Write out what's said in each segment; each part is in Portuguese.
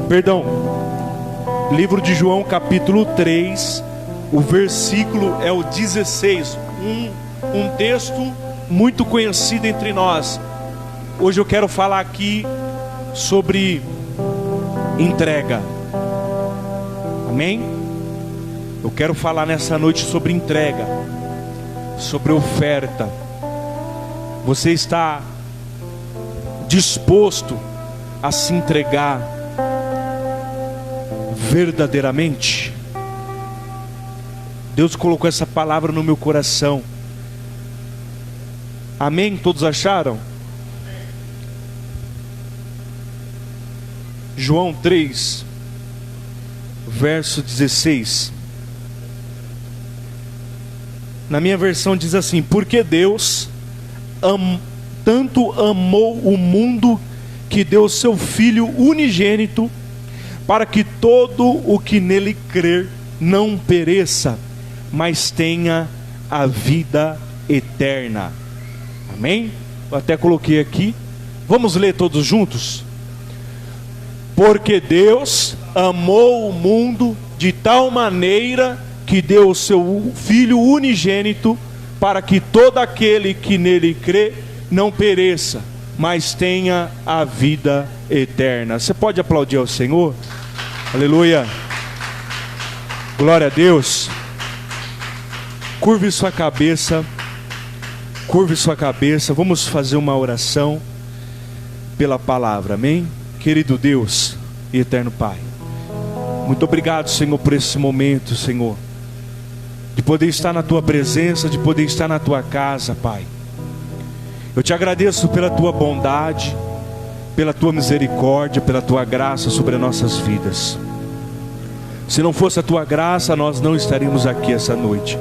Perdão, livro de João capítulo 3, o versículo é o 16, um texto muito conhecido entre nós. Hoje eu quero falar aqui sobre entrega. Amém? Eu quero falar nessa noite sobre entrega, sobre oferta. Você está disposto a se entregar verdadeiramente? Deus colocou essa palavra no meu coração. Amém? Todos acharam? João 3, verso 16. Na minha versão diz assim: porque Deus tanto amou o mundo que deu seu Filho unigênito, para que todo o que nele crer não pereça, mas tenha a vida eterna. Amém? Eu até coloquei aqui. Vamos ler todos juntos? Porque Deus amou o mundo de tal maneira que deu o seu Filho unigênito, para que todo aquele que nele crê não pereça, mas tenha a vida eterna. Você pode aplaudir ao Senhor? Aleluia. Glória a Deus. Curve sua cabeça. Curve sua cabeça. Vamos fazer uma oração pela palavra. Amém? Querido Deus e eterno Pai, muito obrigado, Senhor, por esse momento, Senhor, de poder estar na Tua presença, de poder estar na Tua casa, Pai. Eu te agradeço pela Tua bondade, pela Tua misericórdia, pela Tua graça sobre as nossas vidas. Se não fosse a Tua graça, nós não estaríamos aqui essa noite.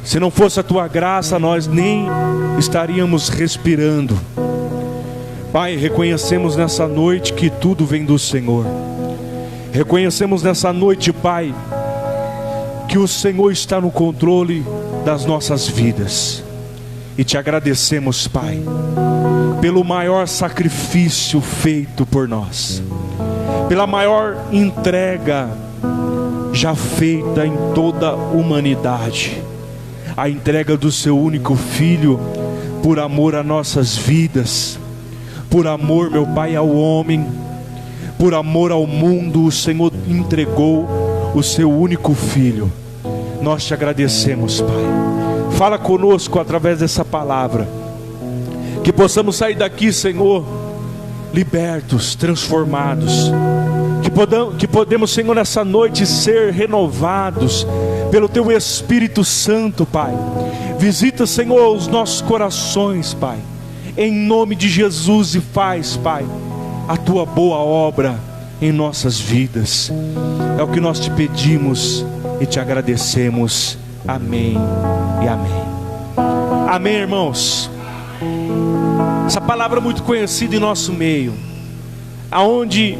Se não fosse a Tua graça, nós nem estaríamos respirando. Pai, reconhecemos nessa noite que tudo vem do Senhor. Reconhecemos nessa noite, Pai, que o Senhor está no controle das nossas vidas. E te agradecemos, Pai, pelo maior sacrifício feito por nós, pela maior entrega já feita em toda a humanidade, a entrega do seu único Filho, por amor a nossas vidas, por amor, meu Pai, ao homem, por amor ao mundo. O Senhor entregou o seu único Filho. Nós te agradecemos, Pai. Fala conosco através dessa palavra, que possamos sair daqui, Senhor, libertos, transformados, que podemos, Senhor, nessa noite ser renovados pelo Teu Espírito Santo, Pai. Visita, Senhor, os nossos corações, Pai, em nome de Jesus, e faz, Pai, a Tua boa obra em nossas vidas. É o que nós te pedimos e te agradecemos. Amém e amém. Amém, irmãos. Essa palavra é muito conhecida em nosso meio, aonde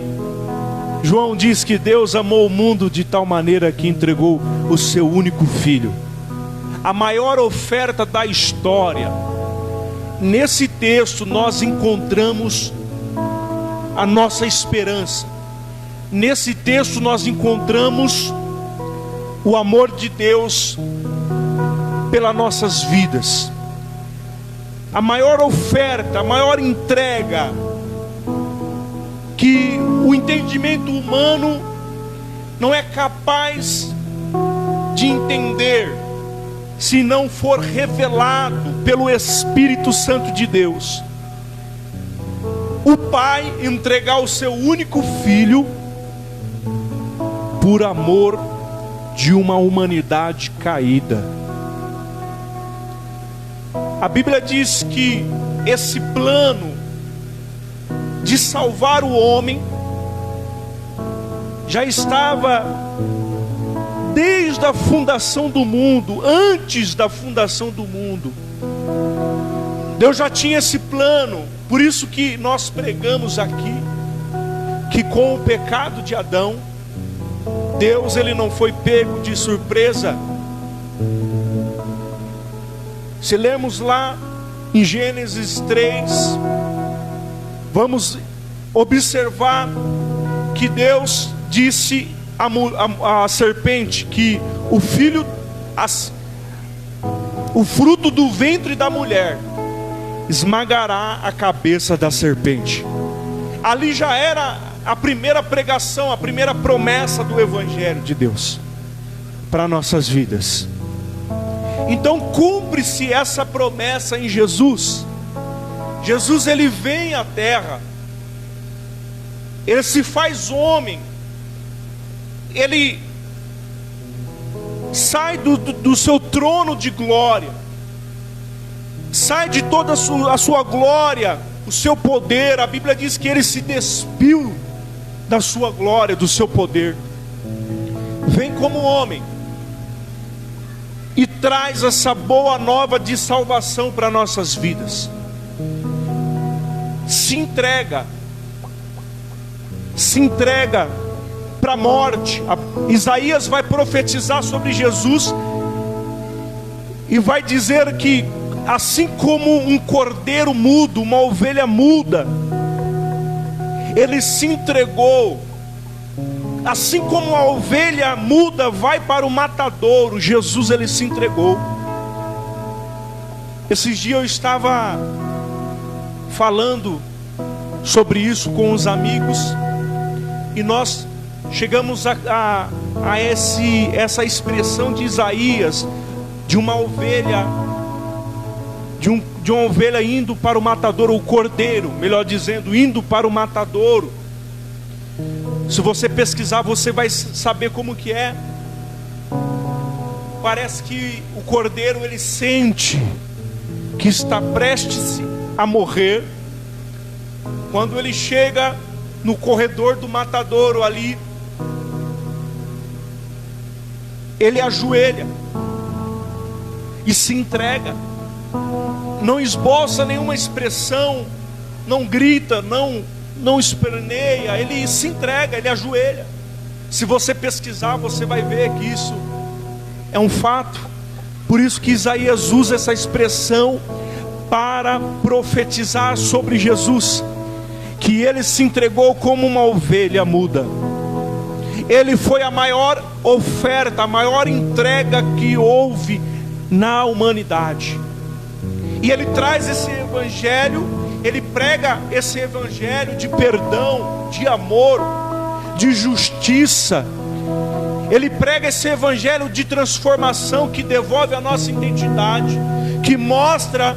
João diz que Deus amou o mundo de tal maneira que entregou o seu único Filho, a maior oferta da história. Nesse texto nós encontramos a nossa esperança. Nesse texto nós encontramos o amor de Deus pelas nossas vidas. A maior oferta, a maior entrega que o entendimento humano não é capaz de entender, se não for revelado pelo Espírito Santo de Deus. O Pai entregar o seu único Filho por amor de uma humanidade caída. A Bíblia diz que esse plano de salvar o homem já estava desde a fundação do mundo. Antes da fundação do mundo, Deus já tinha esse plano. Por isso que nós pregamos aqui que com o pecado de Adão, Deus, ele não foi pego de surpresa. Se lermos lá em Gênesis 3, vamos observar que Deus disse à serpente que o fruto do ventre da mulher esmagará a cabeça da serpente. Ali já era a primeira pregação, a primeira promessa do Evangelho de Deus para nossas vidas. Então cumpre-se essa promessa em Jesus. Jesus, ele vem à terra, ele se faz homem, ele sai do seu trono de glória, sai de toda a sua glória, o seu poder. A Bíblia diz que ele se despiu da sua glória, do seu poder, vem como homem e traz essa boa nova de salvação para nossas vidas. Se entrega para a morte. Isaías vai profetizar sobre Jesus e vai dizer que assim como um cordeiro mudo, uma ovelha muda, ele se entregou. Assim como a ovelha muda vai para o matadouro, Jesus, ele se entregou. Esses dias eu estava falando sobre isso com os amigos, e nós chegamos a essa expressão de Isaías, de uma ovelha, de uma ovelha indo para o matadouro, o cordeiro, melhor dizendo, indo para o matadouro. Se você pesquisar, você vai saber como que é. Parece que o cordeiro, ele sente que está prestes a morrer. Quando ele chega no corredor do matadouro ali, ele ajoelha e se entrega. Não esboça nenhuma expressão, não grita, não esperneia, ele se entrega, ele ajoelha. Se você pesquisar, você vai ver que isso é um fato. Por isso que Isaías usa essa expressão para profetizar sobre Jesus, que ele se entregou como uma ovelha muda. Ele foi a maior oferta, a maior entrega que houve na humanidade. E ele traz esse evangelho, ele prega esse evangelho de perdão, de amor, de justiça. Ele prega esse evangelho de transformação que devolve a nossa identidade, que mostra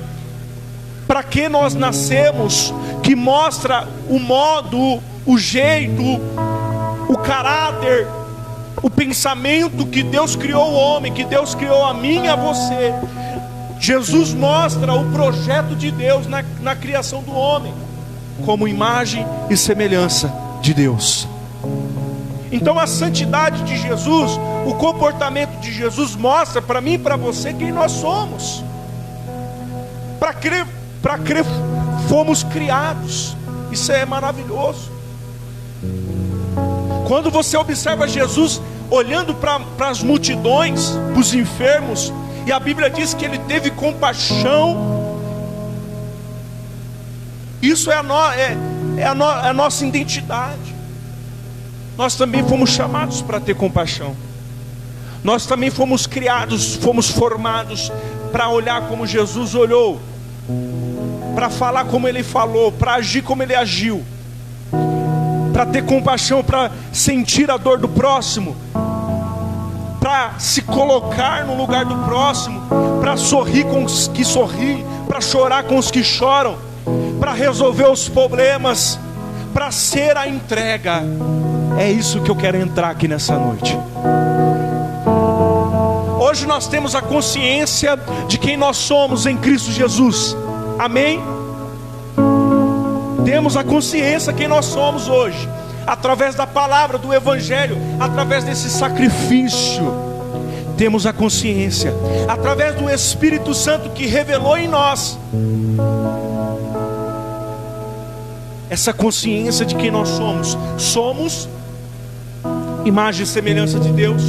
para que nós nascemos, que mostra o modo, o jeito, o caráter, o pensamento que Deus criou o homem, que Deus criou a mim e a você. Jesus mostra o projeto de Deus na criação do homem, como imagem e semelhança de Deus. Então a santidade de Jesus, o comportamento de Jesus mostra para mim e para você quem nós somos. Para crer fomos criados. Isso é maravilhoso. Quando você observa Jesus olhando para as multidões, para os enfermos, e a Bíblia diz que ele teve compaixão. Isso é a nossa identidade. Nós também fomos chamados para ter compaixão. Nós também fomos criados, fomos formados para olhar como Jesus olhou, para falar como ele falou, para agir como ele agiu, para ter compaixão, para sentir a dor do próximo, para se colocar no lugar do próximo, para sorrir com os que sorriem, para chorar com os que choram, para resolver os problemas, para ser a entrega. É isso que eu quero entrar aqui nessa noite. Hoje nós temos a consciência de quem nós somos em Cristo Jesus. Amém? Temos a consciência de quem nós somos hoje, através da palavra, do Evangelho, através desse sacrifício. Temos a consciência, através do Espírito Santo que revelou em nós essa consciência de quem nós somos. Somos imagem e semelhança de Deus.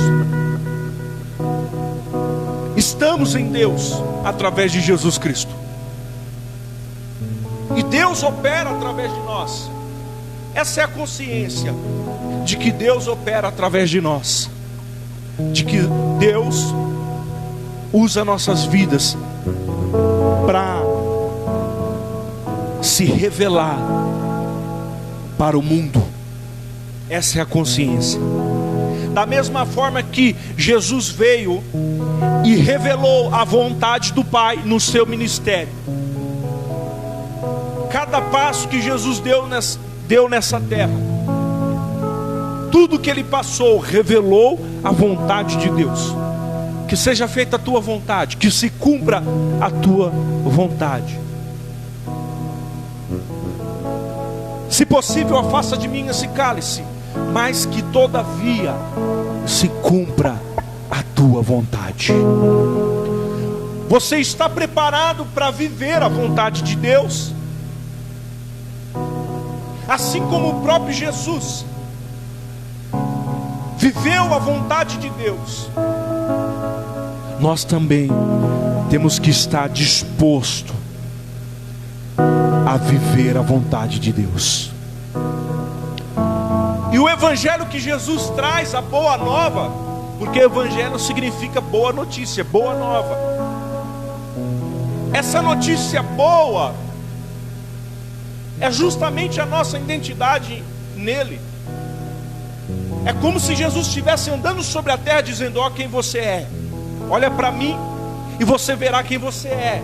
Estamos em Deus através de Jesus Cristo. E Deus opera através de nós. Essa é a consciência. de que Deus opera através de nós, de que Deus usa nossas vidas para se revelar para o mundo. Essa é a consciência. Da mesma forma que Jesus veio e revelou a vontade do Pai no seu ministério, cada passo que Jesus deu nessa terra, tudo que ele passou revelou a vontade de Deus. Que seja feita a tua vontade, que se cumpra a tua vontade. Se possível, afasta de mim esse cálice, mas que todavia se cumpra a tua vontade. Você está preparado para viver a vontade de Deus? Assim como o próprio Jesus viveu a vontade de Deus, nós também temos que estar disposto a viver a vontade de Deus. E o evangelho que Jesus traz, a boa nova, porque evangelho significa boa notícia, boa nova. Essa notícia boa é justamente a nossa identidade nele. É como se Jesus estivesse andando sobre a terra dizendo: ó, quem você é, olha para mim e você verá quem você é.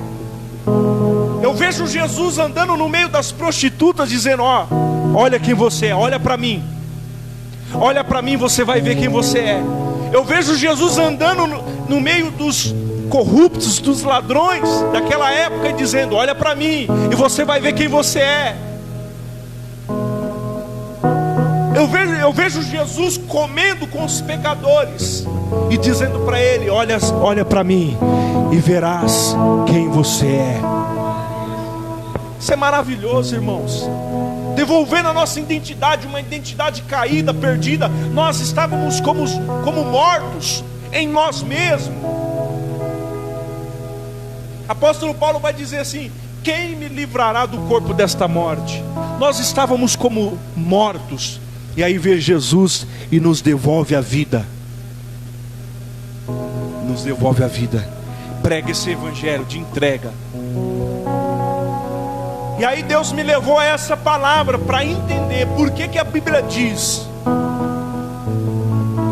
Eu vejo Jesus andando no meio das prostitutas dizendo: ó, olha quem você é, olha para mim. Olha para mim, você vai ver quem você é. Eu vejo Jesus andando no meio dos corruptos, dos ladrões daquela época e dizendo: olha para mim e você vai ver quem você é. Eu vejo Jesus comendo com os pecadores e dizendo para ele: olha para mim e verás quem você é. Isso é maravilhoso, irmãos. Devolvendo a nossa identidade, uma identidade caída, perdida. Nós estávamos como mortos em nós mesmos. Apóstolo Paulo vai dizer assim: quem me livrará do corpo desta morte? Nós estávamos como mortos, e aí vem Jesus e nos devolve a vida. Nos devolve a vida. Prega esse evangelho de entrega. E aí Deus me levou a essa palavra para entender por que a Bíblia diz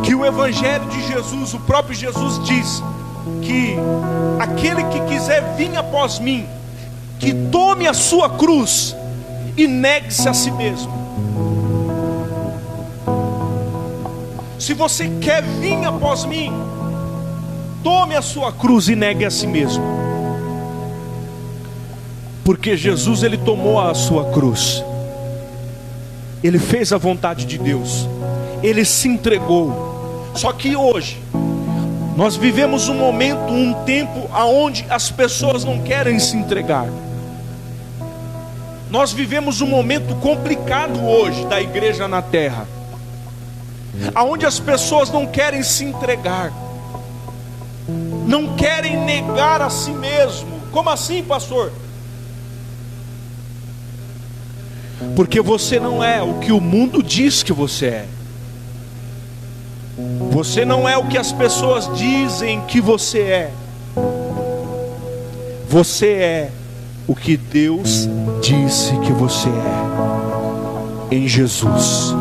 que o evangelho de Jesus, o próprio Jesus diz que aquele que quiser vir após mim, que tome a sua cruz e negue-se a si mesmo. Se você quer vir após mim, tome a sua cruz e negue a si mesmo. Porque Jesus, ele tomou a sua cruz, ele fez a vontade de Deus, ele se entregou. Só que hoje nós vivemos um momento, um tempo onde as pessoas não querem se entregar. Nós vivemos um momento complicado hoje da igreja na terra, aonde as pessoas não querem se entregar, não querem negar a si mesmo. Como assim, pastor? Porque você não é o que o mundo diz que você é. Você não é o que as pessoas dizem que você é. Você é o que Deus disse que você é em Jesus.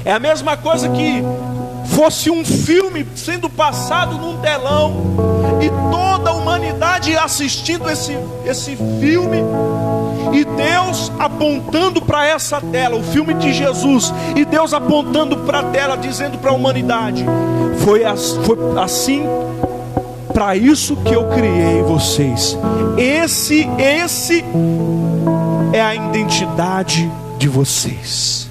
É a mesma coisa que fosse um filme sendo passado num telão e toda a humanidade assistindo esse filme, e Deus apontando para essa tela, o filme de Jesus, e Deus apontando para a tela, dizendo para a humanidade: foi assim, para isso que eu criei vocês. Esse é a identidade de vocês.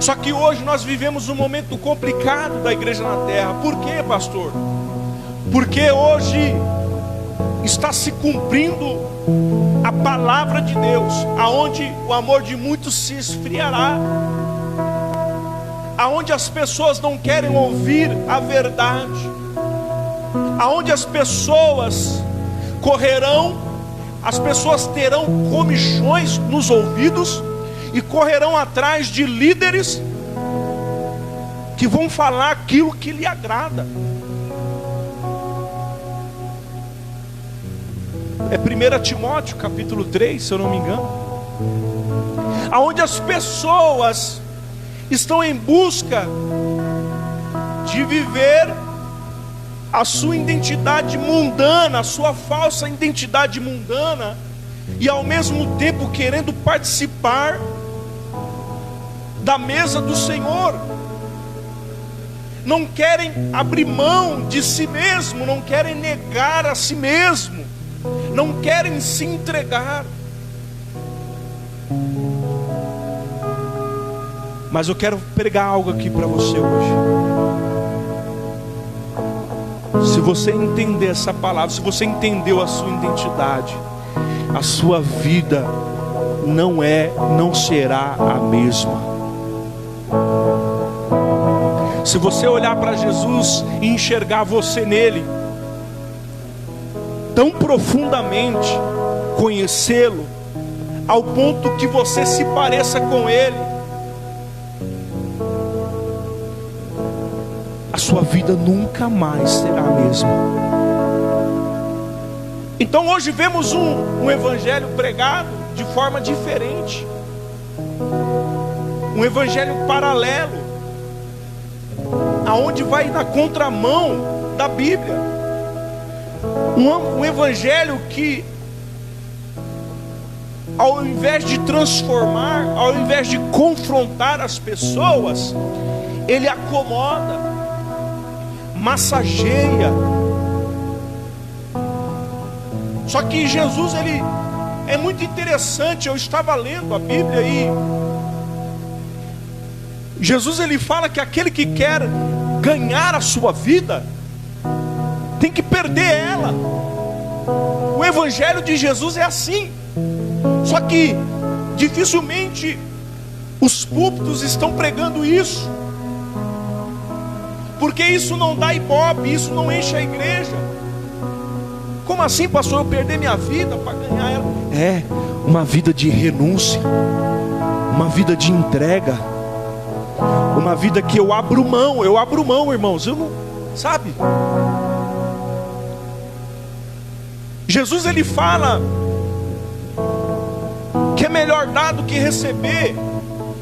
Só que hoje nós vivemos um momento complicado da igreja na terra. Por quê, pastor? Porque hoje está se cumprindo a palavra de Deus, aonde o amor de muitos se esfriará, aonde as pessoas não querem ouvir a verdade, aonde as pessoas correrão as pessoas terão comichões nos ouvidos e correrão atrás de líderes que vão falar aquilo que lhe agrada. É 1 Timóteo capítulo 3, se eu não me engano, aonde as pessoas estão em busca de viver a sua identidade mundana, a sua falsa identidade mundana, e ao mesmo tempo querendo participar da mesa do Senhor. Não querem abrir mão de si mesmo, não querem negar a si mesmo, não querem se entregar. Mas eu quero pregar algo aqui para você hoje. Se você entender essa palavra, se você entendeu a sua identidade, a sua vida não será a mesma. Se você olhar para Jesus e enxergar você nele, tão profundamente, conhecê-lo, ao ponto que você se pareça com ele, a sua vida nunca mais será a mesma. Então hoje vemos um evangelho pregado de forma diferente, um evangelho paralelo, aonde vai na contramão da Bíblia, um evangelho que, ao invés de transformar, ao invés de confrontar as pessoas, ele acomoda, massageia. Só que Jesus, ele é muito interessante. Eu estava lendo a Bíblia e Jesus, ele fala que aquele que quer ganhar a sua vida tem que perder ela. O evangelho de Jesus é assim. Só que dificilmente os púlpitos estão pregando isso, porque isso não dá ibope, isso não enche a igreja. Como assim, pastor, eu perder minha vida para ganhar ela? É uma vida de renúncia, uma vida de entrega, uma vida que eu abro mão, irmãos. Eu não, sabe? Jesus, ele fala que é melhor dar do que receber.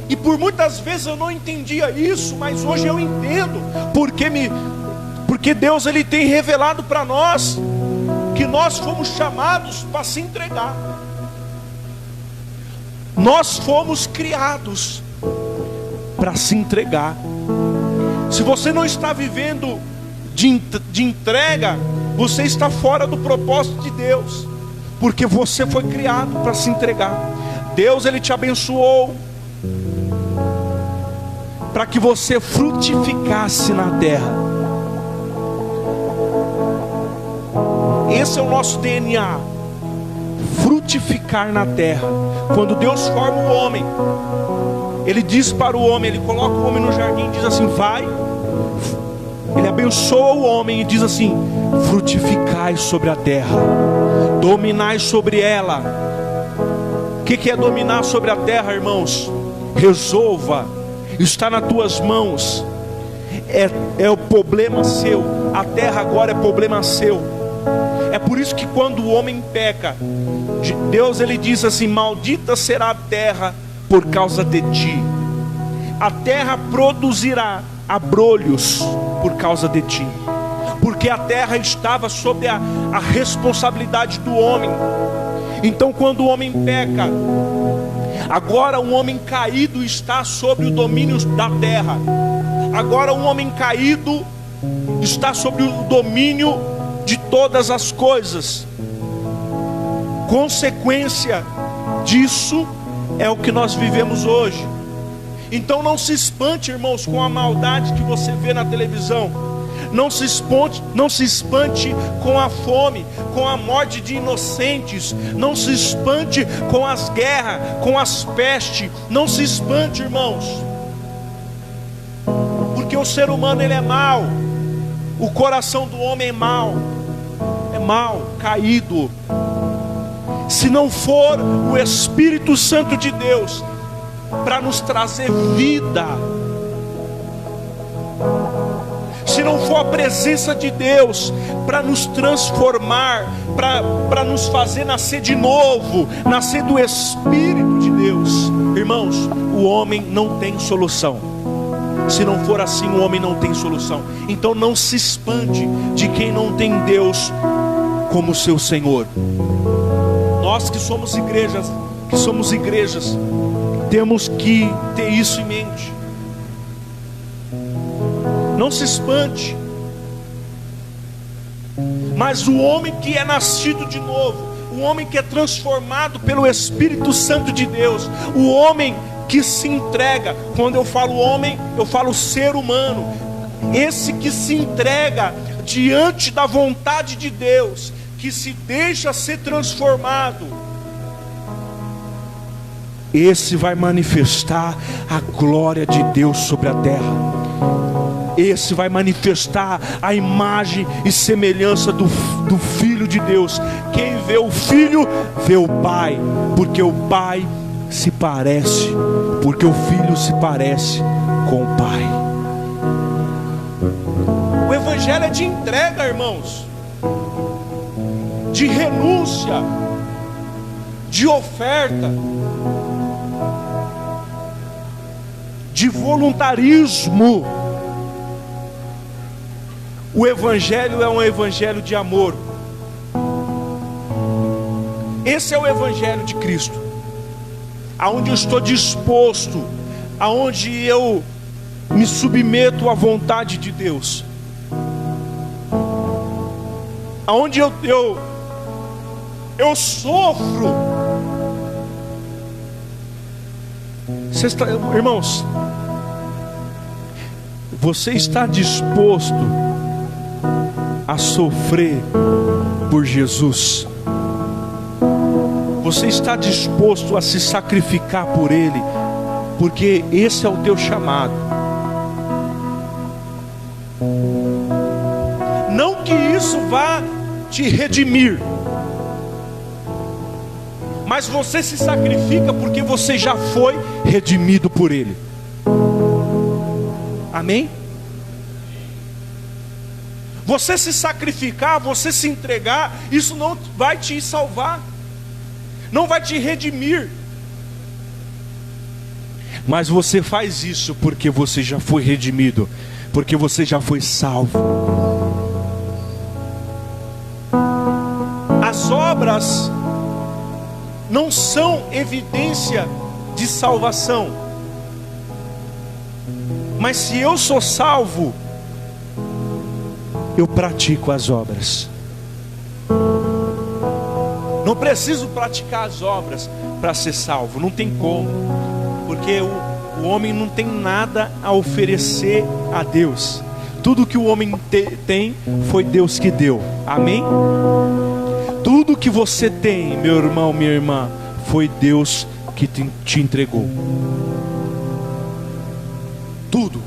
E por muitas vezes eu não entendia isso, mas hoje eu entendo, porque Deus, ele tem revelado para nós que nós fomos chamados para se entregar. Nós fomos criados para se entregar. Se você não está vivendo de entrega, você está fora do propósito de Deus, porque você foi criado para se entregar. Deus, ele te abençoou para que você frutificasse na terra. Esse é o nosso DNA, frutificar na terra. Quando Deus forma o homem, ele diz para o homem, ele coloca o homem no jardim e diz assim: vai. Ele abençoa o homem e diz assim: frutificai sobre a terra, dominai sobre ela. O que é dominar sobre a terra, irmãos? Resolva, está nas tuas mãos. É o problema seu. A terra agora é problema seu. É por isso que quando o homem peca, Deus, ele diz assim: maldita será a terra por causa de ti. A terra produzirá abrolhos por causa de ti, porque a terra estava sob a responsabilidade do homem. Então quando o homem peca, agora um homem caído está sob o domínio da terra. Agora um homem caído está sob o domínio de todas as coisas. Consequência disso é o que nós vivemos hoje. Então não se espante, irmãos, com a maldade que você vê na televisão. Não se espante com a fome, com a morte de inocentes. Não se espante com as guerras, com as pestes. Não se espante, irmãos, porque o ser humano, ele é mau. O coração do homem é mau, caído. se não for o Espírito Santo de Deus para nos trazer vida, se não for a presença de Deus para nos transformar, para nos fazer nascer de novo, nascer do Espírito de Deus, irmãos, o homem não tem solução. Se não for assim, o homem não tem solução. Então não se espante de quem não tem Deus como seu Senhor. Nós que somos igrejas, temos que ter isso em mente. Não se espante. Mas o homem que é nascido de novo, o homem que é transformado pelo Espírito Santo de Deus, o homem que se entrega, quando eu falo homem, eu falo ser humano, esse que se entrega diante da vontade de Deus, que se deixa ser transformado, esse vai manifestar a glória de Deus sobre a terra. Esse vai manifestar a imagem e semelhança do Filho de Deus. Quem vê o Filho, vê o Pai, porque o Pai se parece, porque o Filho se parece com o Pai. O Evangelho é de entrega, irmãos, de renúncia, de oferta, de voluntarismo. O Evangelho é um Evangelho de amor. Esse é o Evangelho de Cristo, aonde eu estou disposto, aonde eu me submeto à vontade de Deus, aonde eu sofro. Irmãos, você está disposto a sofrer por Jesus? Você está disposto a se sacrificar por Ele? Porque esse é o teu chamado. Não que isso vá te redimir, mas você se sacrifica porque você já foi redimido por Ele. Amém? Você se sacrificar, você se entregar, isso não vai te salvar, não vai te redimir. Mas você faz isso porque você já foi redimido, porque você já foi salvo. As obras não são evidência de salvação. Mas se eu sou salvo, eu pratico as obras. Não preciso praticar as obras para ser salvo, não tem como, porque o homem não tem nada a oferecer a Deus. Tudo que o homem tem foi Deus que deu. Amém? Tudo que você tem, meu irmão, minha irmã, foi Deus que te entregou. Tudo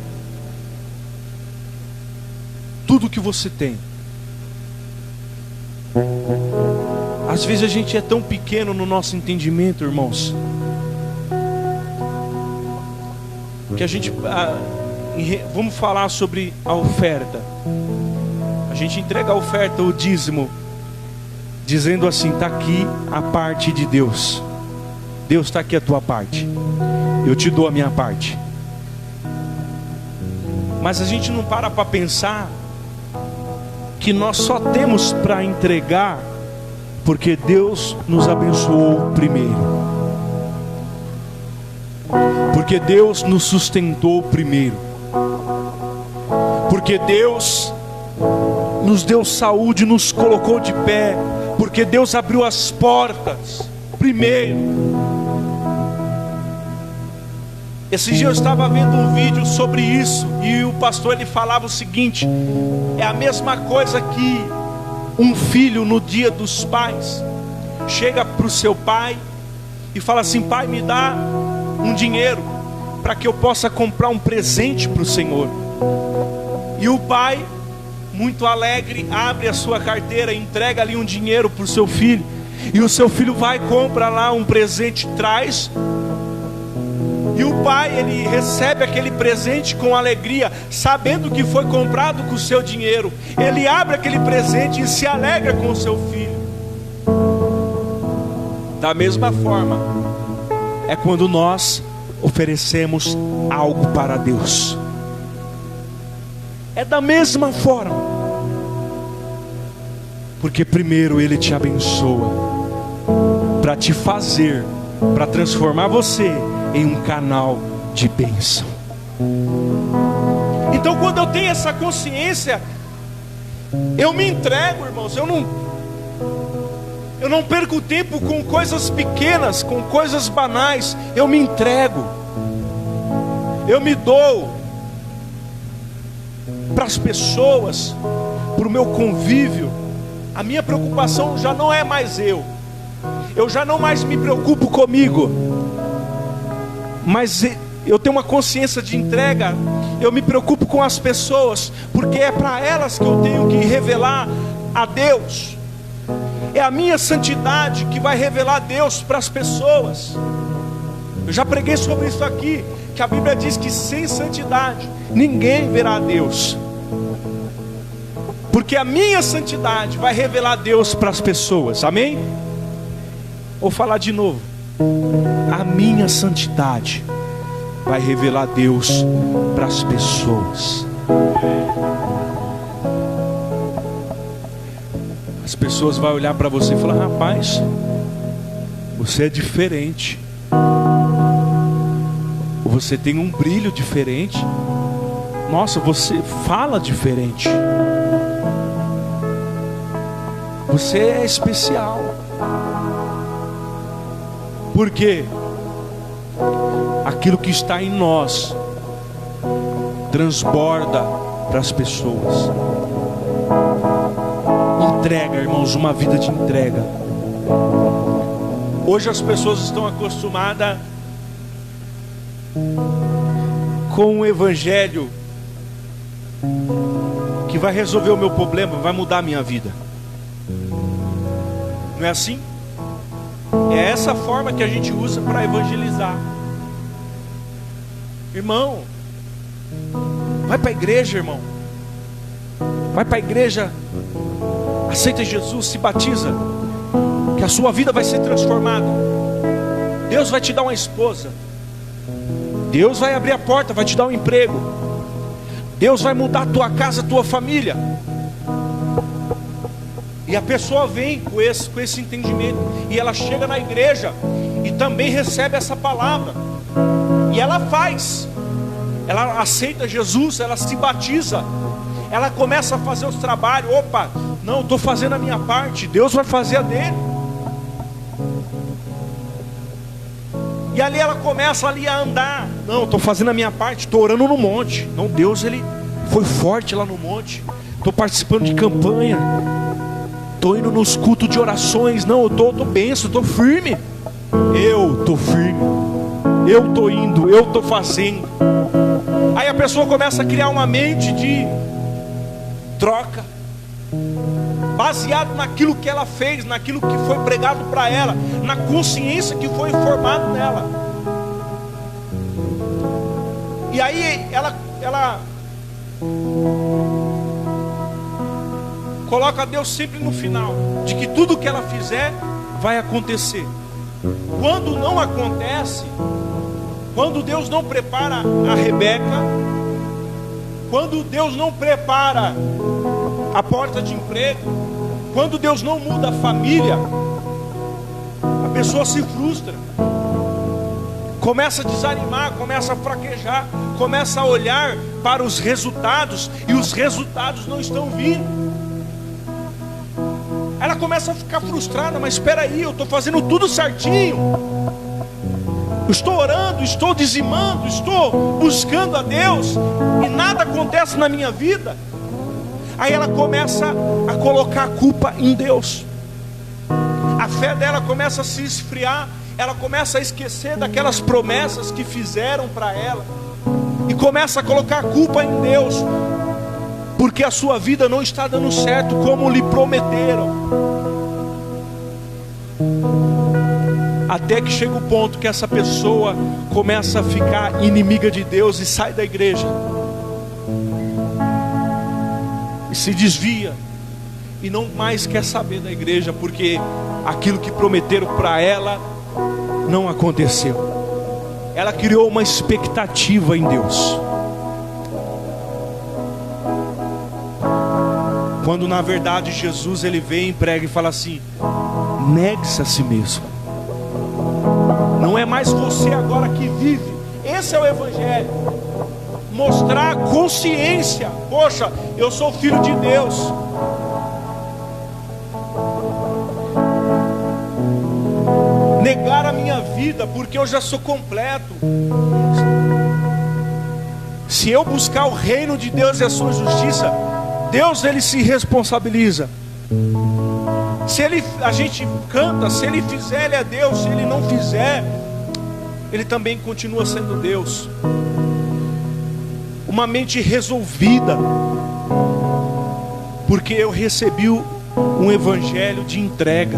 que você tem. Às vezes a gente é tão pequeno no nosso entendimento, irmãos, que a gente vamos falar sobre a oferta. A gente entrega a oferta, o dízimo, dizendo assim: está aqui a parte de Deus. Deus, está aqui a tua parte, eu te dou a minha parte. Mas a gente não para pensar que nós só temos para entregar porque Deus nos abençoou primeiro, porque Deus nos sustentou primeiro, porque Deus nos deu saúde, nos colocou de pé, porque Deus abriu as portas primeiro. Esse dia eu estava vendo um vídeo sobre isso, e o pastor ele falava o seguinte: é a mesma coisa que um filho no dia dos pais chega para o seu pai e fala assim: pai, me dá um dinheiro para que eu possa comprar um presente para o Senhor. E o pai, muito alegre, abre a sua carteira e entrega ali um dinheiro para o seu filho. E o seu filho vai, compra lá um presente, traz. E o pai, ele recebe aquele presente com alegria, sabendo que foi comprado com o seu dinheiro. Ele abre aquele presente e se alegra com o seu filho. Da mesma forma, é quando nós oferecemos algo para Deus. É da mesma forma. Porque primeiro Ele te abençoa para te fazer, para transformar você em um canal de bênção. Então, quando eu tenho essa consciência, eu me entrego, irmãos. Eu não perco tempo com coisas pequenas, com coisas banais. Eu me entrego, eu me dou para as pessoas, para o meu convívio. A minha preocupação já não é mais eu já não mais me preocupo comigo, mas eu tenho uma consciência de entrega. Eu me preocupo com as pessoas, porque é para elas que eu tenho que revelar a Deus. É a minha santidade que vai revelar Deus para as pessoas. Eu já preguei sobre isso aqui, que a Bíblia diz que sem santidade ninguém verá a Deus. Porque a minha santidade vai revelar Deus para as pessoas. Amém? Vou falar de novo. A minha santidade vai revelar Deus para as pessoas. As pessoas vão olhar para você e falar: rapaz, você é diferente. Você tem um brilho diferente. Nossa, você fala diferente. Você é especial. Porque aquilo que está em nós transborda para as pessoas. Entrega, irmãos, uma vida de entrega. Hoje as pessoas estão acostumadas com um evangelho que vai resolver o meu problema, vai mudar a minha vida. Não é assim? É essa forma que a gente usa para evangelizar. Irmão, vai para a igreja, irmão. Vai para a igreja, aceita Jesus, se batiza, que a sua vida vai ser transformada. Deus vai te dar uma esposa. Deus vai abrir a porta, vai te dar um emprego. Deus vai mudar a tua casa, a tua família. E a pessoa vem com esse entendimento, e ela chega na igreja e também recebe essa palavra, e ela faz, ela aceita Jesus, ela se batiza, ela começa a fazer os trabalhos. Opa, não, estou fazendo a minha parte, Deus vai fazer a dele. E ali ela começa ali a andar. Não, estou fazendo a minha parte, estou orando no monte. Não, Deus, ele foi forte lá no monte. Estou participando de campanha, estou indo nos cultos de orações. Não, eu estou benção, estou firme. Eu estou firme, eu estou indo, eu estou fazendo. Aí a pessoa começa a criar uma mente de troca, baseado naquilo que ela fez, naquilo que foi pregado para ela, na consciência que foi formada nela. E aí ela coloca Deus sempre no final, de que tudo que ela fizer vai acontecer. Quando não acontece, quando Deus não prepara a Rebeca, quando Deus não prepara a porta de emprego, quando Deus não muda a família, a pessoa se frustra, começa a desanimar, começa a fraquejar, começa a olhar para os resultados, e os resultados não estão vindo. Ela começa a ficar frustrada. Mas espera aí, eu estou fazendo tudo certinho, eu estou orando, estou dizimando, estou buscando a Deus, e nada acontece na minha vida. Aí ela começa a colocar a culpa em Deus. A fé dela começa a se esfriar. Ela começa a esquecer daquelas promessas que fizeram para ela, e começa a colocar a culpa em Deus, porque a sua vida não está dando certo como lhe prometeram. Até que chega o ponto que essa pessoa começa a ficar inimiga de Deus e sai da igreja. E se desvia. E não mais quer saber da igreja, porque aquilo que prometeram para ela não aconteceu. Ela criou uma expectativa em Deus, quando na verdade Jesus ele vem e prega e fala assim: negue-se a si mesmo. Não é mais você agora que vive. Esse é o evangelho. Mostrar consciência. Poxa, eu sou filho de Deus. Negar a minha vida, porque eu já sou completo. Se eu buscar o reino de Deus e a sua justiça, Deus ele se responsabiliza. Se a gente canta, se ele fizer, ele é Deus. Se ele não fizer, ele também continua sendo Deus. Uma mente resolvida, porque eu recebi um evangelho de entrega.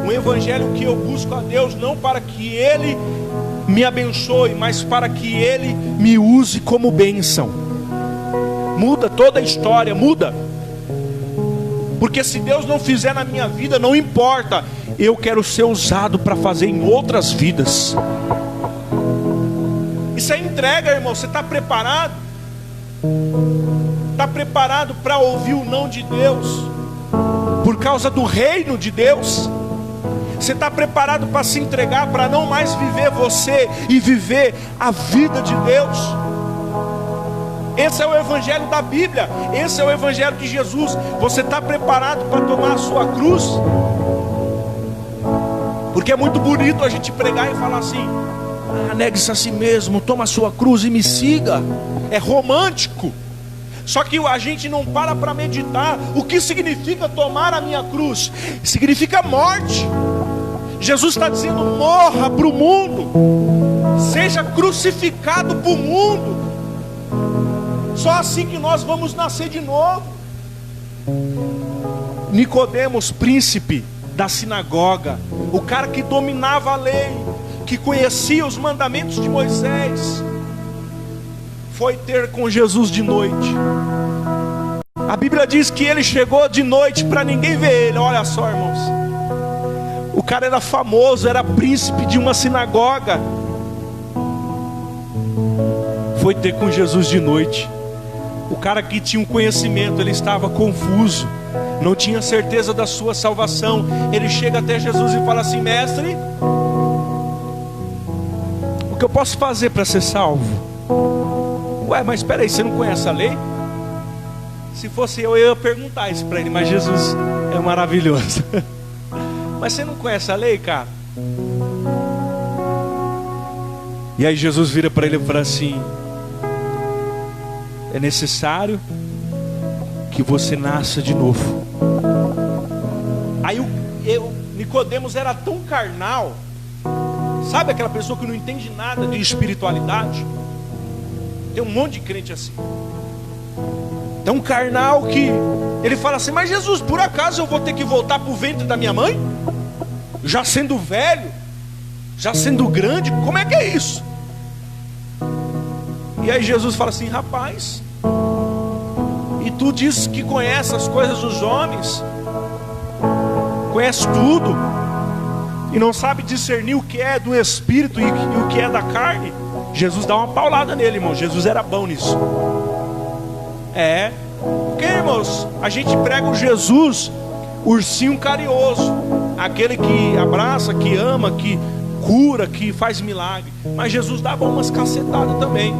Um evangelho que eu busco a Deus não para que Ele me abençoe, mas para que Ele me use como bênção. Muda toda a história, muda. Porque se Deus não fizer na minha vida, não importa. Eu quero ser usado para fazer em outras vidas. Isso é entrega, irmão. Você está preparado? Está preparado para ouvir o não de Deus? Por causa do reino de Deus? Você está preparado para se entregar, para não mais viver você e viver a vida de Deus? Esse é o evangelho da Bíblia. Esse é o evangelho de Jesus. Você está preparado para tomar a sua cruz? Porque é muito bonito a gente pregar e falar assim: negue-se a si mesmo, toma a sua cruz e me siga. É romântico. Só que a gente não para meditar. O que significa tomar a minha cruz? Significa morte. Jesus está dizendo: morra para o mundo, seja crucificado para o mundo. Só assim que nós vamos nascer de novo. Nicodemos, príncipe da sinagoga, o cara que dominava a lei, que conhecia os mandamentos de Moisés, foi ter com Jesus de noite. A Bíblia diz que ele chegou de noite para ninguém ver ele. Olha só, irmãos, o cara era famoso, era príncipe de uma sinagoga. Foi ter com Jesus de noite. O cara que tinha um conhecimento, ele estava confuso, não tinha certeza da sua salvação. Ele chega até Jesus e fala assim: mestre, o que eu posso fazer para ser salvo? Ué, mas espera aí, você não conhece a lei? Se fosse eu ia perguntar isso para ele, mas Jesus é maravilhoso. Mas você não conhece a lei, cara? E aí Jesus vira para ele e fala assim: é necessário que você nasça de novo. Aí Nicodemos era tão carnal. Sabe aquela pessoa que não entende nada de espiritualidade? Tem um monte de crente assim. Tão carnal que ele fala assim: mas Jesus, por acaso eu vou ter que voltar para o ventre da minha mãe? Já sendo velho, já sendo grande, como é que é isso? E aí Jesus fala assim: rapaz, e tu dizes que conhece as coisas dos homens, conhece tudo, e não sabe discernir o que é do espírito e o que é da carne? Jesus dá uma paulada nele, irmão. Jesus era bom nisso. Porque, irmãos, a gente prega o Jesus ursinho carinhoso, aquele que abraça, que ama, que cura, que faz milagre. Mas Jesus dava umas cacetadas também.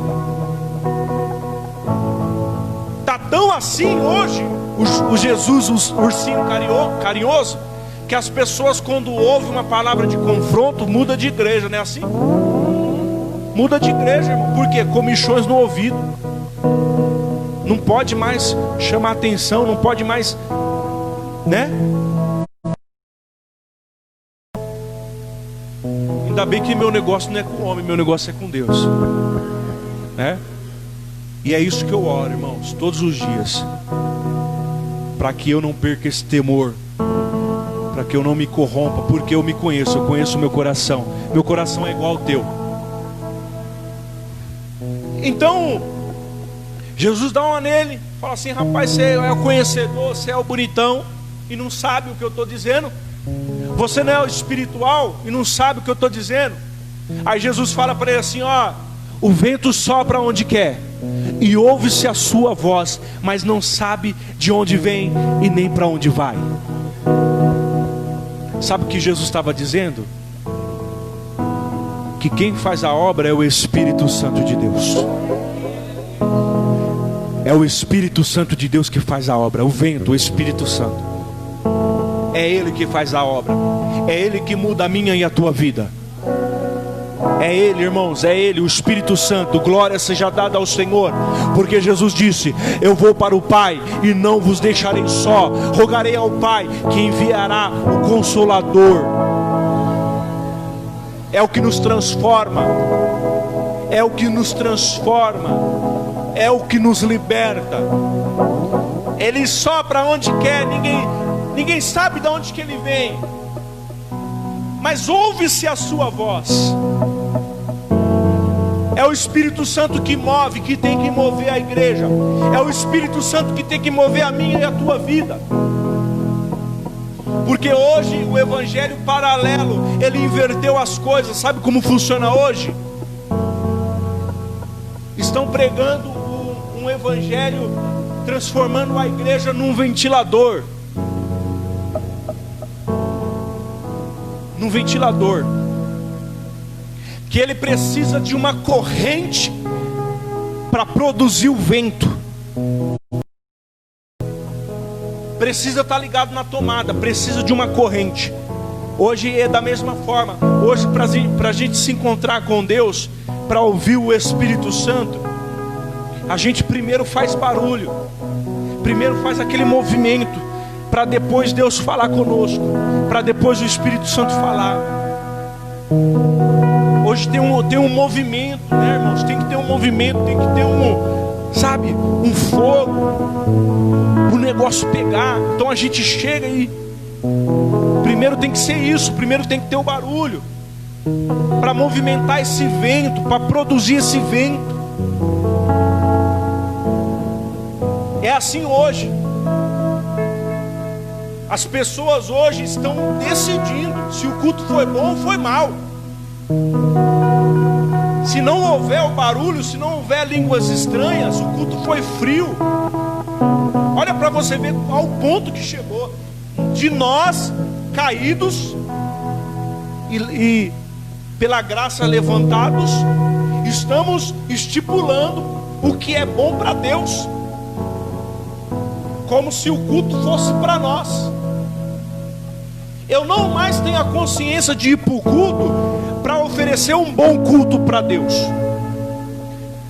Tá tão assim hoje o Jesus, o ursinho carinhoso, que as pessoas, quando ouvem uma palavra de confronto, muda de igreja, não é assim? Muda de igreja, irmão. Por quê? Comichões no ouvido. Não pode mais chamar atenção, não pode mais, né? Ainda bem que meu negócio não é com o homem, meu negócio é com Deus, né? E é isso que eu oro, irmãos, todos os dias, para que eu não perca esse temor, para que eu não me corrompa, porque eu me conheço, eu conheço o meu coração. Meu coração é igual ao teu. Então, Jesus dá uma nele, fala assim: rapaz, você é o conhecedor, você é o bonitão e não sabe o que eu estou dizendo. Você não é o espiritual e não sabe o que eu estou dizendo. Aí Jesus fala para ele assim: ó, o vento sopra onde quer e ouve-se a sua voz, mas não sabe de onde vem e nem para onde vai. Sabe o que Jesus estava dizendo? Que quem faz a obra é o Espírito Santo de Deus. É o Espírito Santo de Deus que faz a obra. O vento, o Espírito Santo, é Ele que faz a obra. É Ele que muda a minha e a tua vida. É Ele, irmãos, é Ele, o Espírito Santo. Glória seja dada ao Senhor, porque Jesus disse: eu vou para o Pai e não vos deixarei só. Rogarei ao Pai que enviará o Consolador. É o que nos transforma. É o que nos transforma. É o que nos liberta. Ele sopra onde quer. Ninguém sabe de onde que Ele vem, mas ouve-se a sua voz. É o Espírito Santo que move, que tem que mover a igreja. É o Espírito Santo que tem que mover a minha e a tua vida. Porque hoje o evangelho paralelo, ele inverteu as coisas. Sabe como funciona hoje? Estão pregando um evangelho, transformando a igreja num ventilador. Num ventilador. Que ele precisa de uma corrente para produzir o vento. Precisa estar ligado na tomada, precisa de uma corrente. Hoje é da mesma forma. Hoje, para a gente se encontrar com Deus, para ouvir o Espírito Santo, a gente primeiro faz barulho, primeiro faz aquele movimento, para depois Deus falar conosco, para depois o Espírito Santo falar. Hoje tem um movimento, né, irmãos? Tem que ter um movimento, tem que ter um fogo, o negócio pegar. Então a gente chega e primeiro tem que ser isso, primeiro tem que ter o barulho, para movimentar esse vento, para produzir esse vento. É assim hoje. As pessoas hoje estão decidindo se o culto foi bom ou foi mal. Se não houver o barulho, se não houver línguas estranhas, o culto foi frio. Olha para você ver ao ponto que chegou. De nós caídos e pela graça levantados, estamos estipulando o que é bom para Deus, como se o culto fosse para nós. Eu não mais tenho a consciência de ir para o culto para oferecer um bom culto para Deus.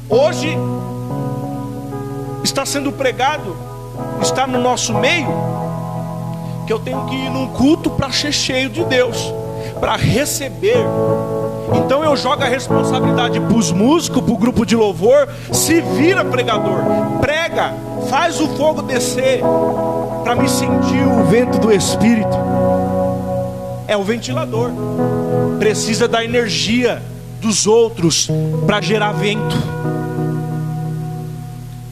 Hoje está sendo pregado, está no nosso meio, que eu tenho que ir num culto para ser cheio de Deus, para receber. Então eu jogo a responsabilidade para os músicos, para o grupo de louvor. Se vira, pregador, prega, faz o fogo descer, para me sentir o vento do Espírito. É o ventilador. Precisa da energia dos outros para gerar vento.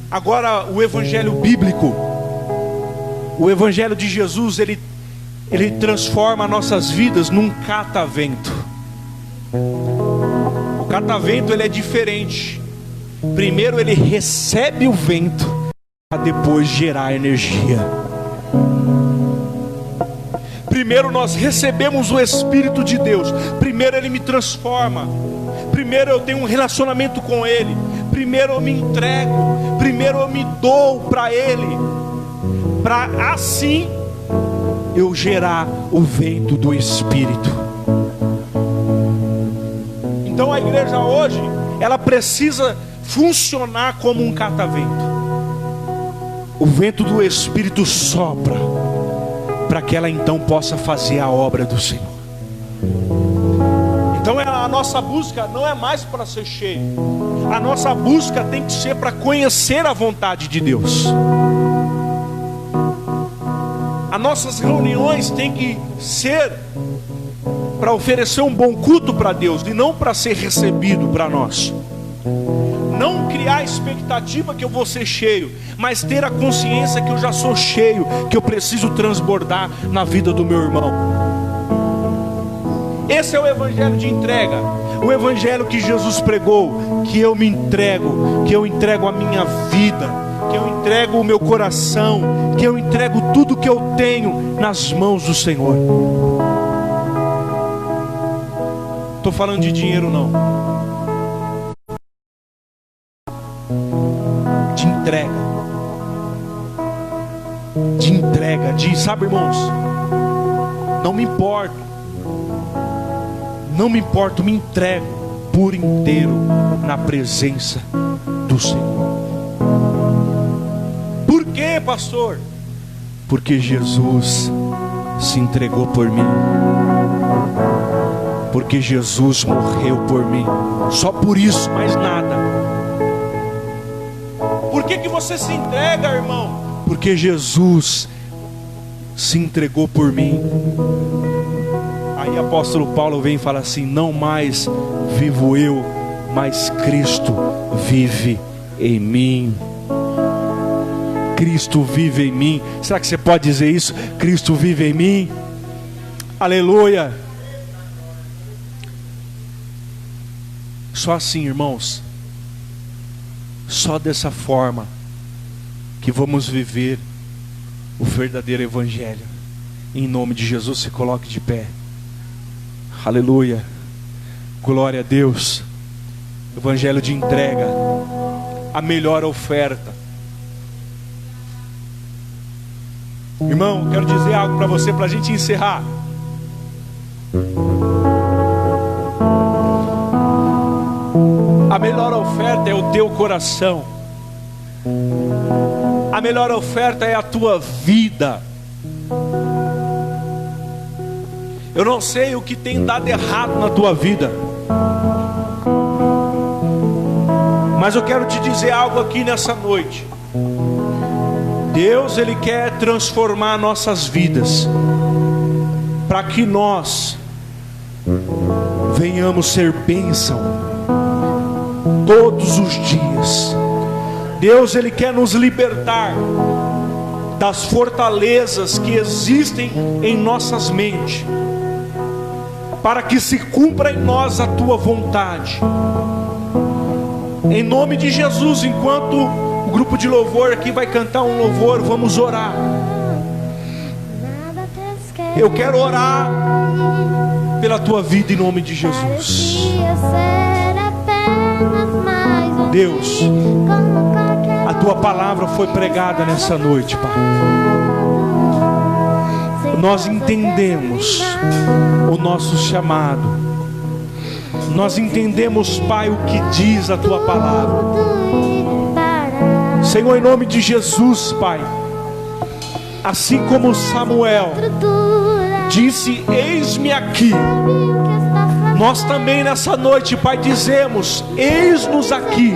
Agora o evangelho bíblico, o evangelho de Jesus, ele transforma nossas vidas num catavento. O catavento, ele é diferente. Primeiro ele recebe o vento, para depois gerar energia. Primeiro nós recebemos o Espírito de Deus. Primeiro Ele me transforma. Primeiro eu tenho um relacionamento com Ele. Primeiro eu me entrego. Primeiro eu me dou para Ele, para assim eu gerar o vento do Espírito. Então a igreja hoje, ela precisa funcionar como um catavento. O vento do Espírito sopra, para que ela então possa fazer a obra do Senhor. Então a nossa busca não é mais para ser cheio. A nossa busca tem que ser para conhecer a vontade de Deus. As nossas reuniões têm que ser para oferecer um bom culto para Deus e não para ser recebido para nós. Não criar a expectativa que eu vou ser cheio, mas ter a consciência que eu já sou cheio, que eu preciso transbordar na vida do meu irmão. Esse é o evangelho de entrega, o evangelho que Jesus pregou, que eu me entrego, que eu entrego a minha vida, que eu entrego o meu coração, que eu entrego tudo que eu tenho nas mãos do Senhor. Estou falando de dinheiro não, de entrega, sabe, irmãos, não me importo, me entrego por inteiro na presença do Senhor. Por quê, pastor? Porque Jesus se entregou por mim, porque Jesus morreu por mim, só por isso, mais nada. Por que você se entrega, irmão? Porque Jesus se entregou por mim. Aí apóstolo Paulo vem e fala assim: não mais vivo eu, mas Cristo vive em mim. Cristo vive em mim. Será que você pode dizer isso? Cristo vive em mim. Aleluia. Só assim, irmãos, só dessa forma que vamos viver o verdadeiro evangelho. Em nome de Jesus, se coloque de pé. Aleluia. Glória a Deus. Evangelho de entrega, a melhor oferta. Irmão, quero dizer algo para você, para a gente encerrar. A melhor oferta é o teu coração. A melhor oferta é a tua vida. Eu não sei o que tem dado errado na tua vida, mas eu quero te dizer algo aqui nessa noite. Deus, Ele quer transformar nossas vidas, para que nós venhamos ser bênção todos os dias. Deus, Ele quer nos libertar das fortalezas que existem em nossas mentes, para que se cumpra em nós a tua vontade. Em nome de Jesus, enquanto o grupo de louvor aqui vai cantar um louvor, vamos orar. Eu quero orar pela tua vida em nome de Jesus. Deus, a tua palavra foi pregada nessa noite, Pai. Nós entendemos o nosso chamado. Nós entendemos, Pai, o que diz a tua palavra. Senhor, em nome de Jesus, Pai, assim como Samuel disse: eis-me aqui, nós também nessa noite, Pai, dizemos: eis-nos aqui.